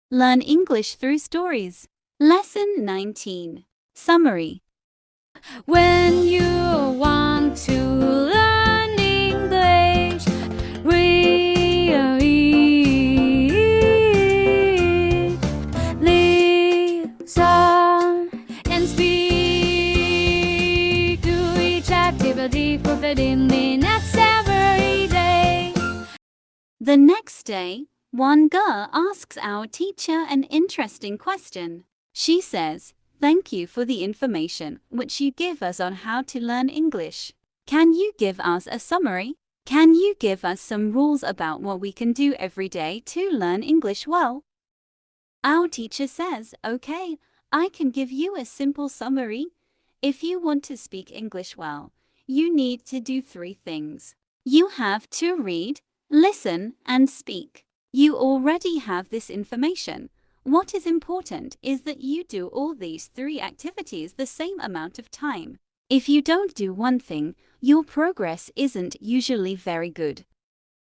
Learn English through stories. Lesson 19. Summary. When you want to learn English, read, listen, and speak. Do each activity for 15 minutes every day. The next day, one girl asks our teacher an interesting question. She says, "Thank you for the information which you give us on how to learn English. Can you give us a summary? Can you give us some rules about what we can do every day to learn English well?" Our teacher says, "Okay, I can give you a simple summary. If you want to speak English well, you need to do 3 things. You have to read, listen, and speak. You already have this information. What is important is that you do all these 3 activities the same amount of time. If you don't do one thing, your progress isn't usually very good."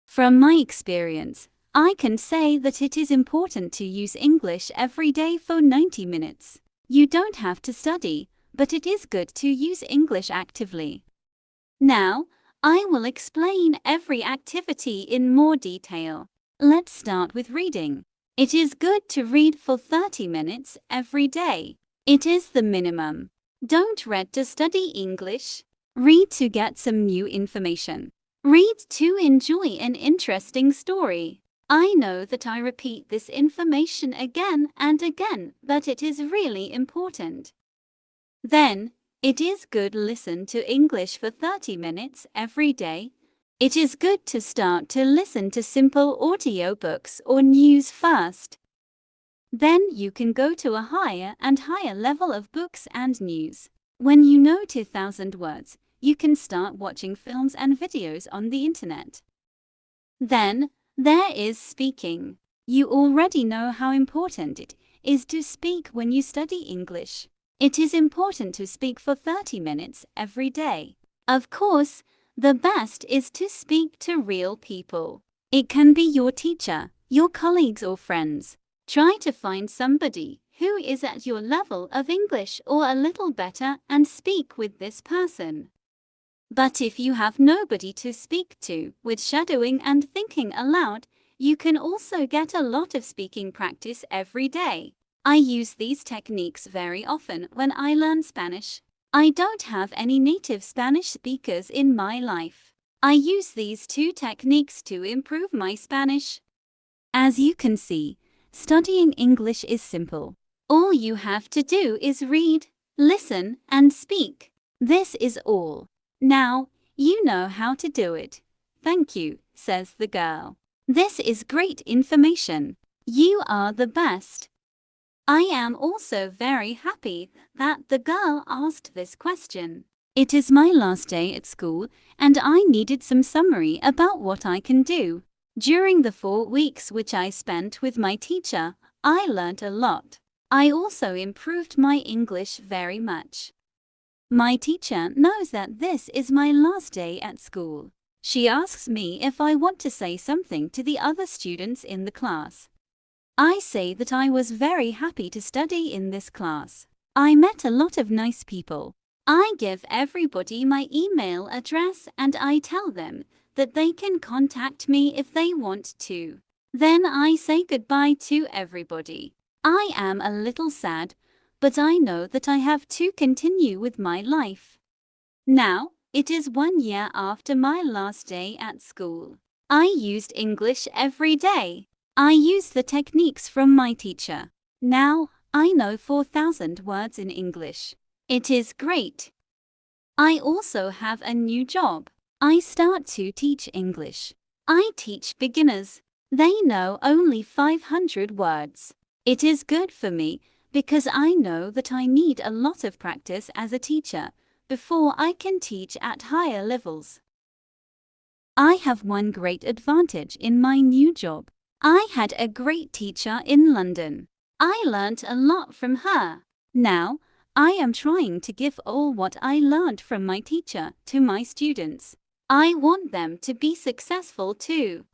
From my experience, I can say that it is important to use English every day for 90 minutes. You don't have to study, but it is good to use English actively. Now, I will explain every activity in more detail. Let's start with reading. It is good to read for 30 minutes every day. It is the minimum. Don't read to study English. Read to get some new information. Read to enjoy an interesting story. I know that I repeat this information again and again, but it is really important. Then, it is good to listen to English for 30 minutes every day. It is good to start to listen to simple audiobooks or news first. Then you can go to a higher and higher level of books and news. When you know 2,000 words, you can start watching films and videos on the internet. Then, there is speaking. You already know how important it is to speak when you study English. It is important to speak for 30 minutes every day. Of course, the best is to speak to real people. It can be your teacher, your colleagues or friends. Try to find somebody who is at your level of English or a little better and speak with this person. But if you have nobody to speak to, with shadowing and thinking aloud, you can also get a lot of speaking practice every day. I use these techniques very often when I learn Spanish. I don't have any native Spanish speakers in my life. I use these 2 techniques to improve my Spanish. As you can see, studying English is simple. All you have to do is read, listen, and speak. This is all. Now, you know how to do it. "Thank you," says the girl. "This is great information. You are the best." I am also very happy that the girl asked this question. It is my last day at school, and I needed some summary about what I can do. During the 4 weeks which I spent with my teacher, I learned a lot. I also improved my English very much. My teacher knows that this is my last day at school. She asks me if I want to say something to the other students in the class. I say that I was very happy to study in this class. I met a lot of nice people. I give everybody my email address and I tell them that they can contact me if they want to. Then I say goodbye to everybody. I am a little sad, but I know that I have to continue with my life. Now, it is 1 year after my last day at school. I used English every day. I used the techniques from my teacher. Now, I know 4,000 words in English. It is great. I also have a new job. I start to teach English. I teach beginners. They know only 500 words. It is good for me because I know that I need a lot of practice as a teacher before I can teach at higher levels. I have one great advantage in my new job. I had a great teacher in London. I learnt a lot from her. Now, I am trying to give all what I learned from my teacher to my students. I want them to be successful too.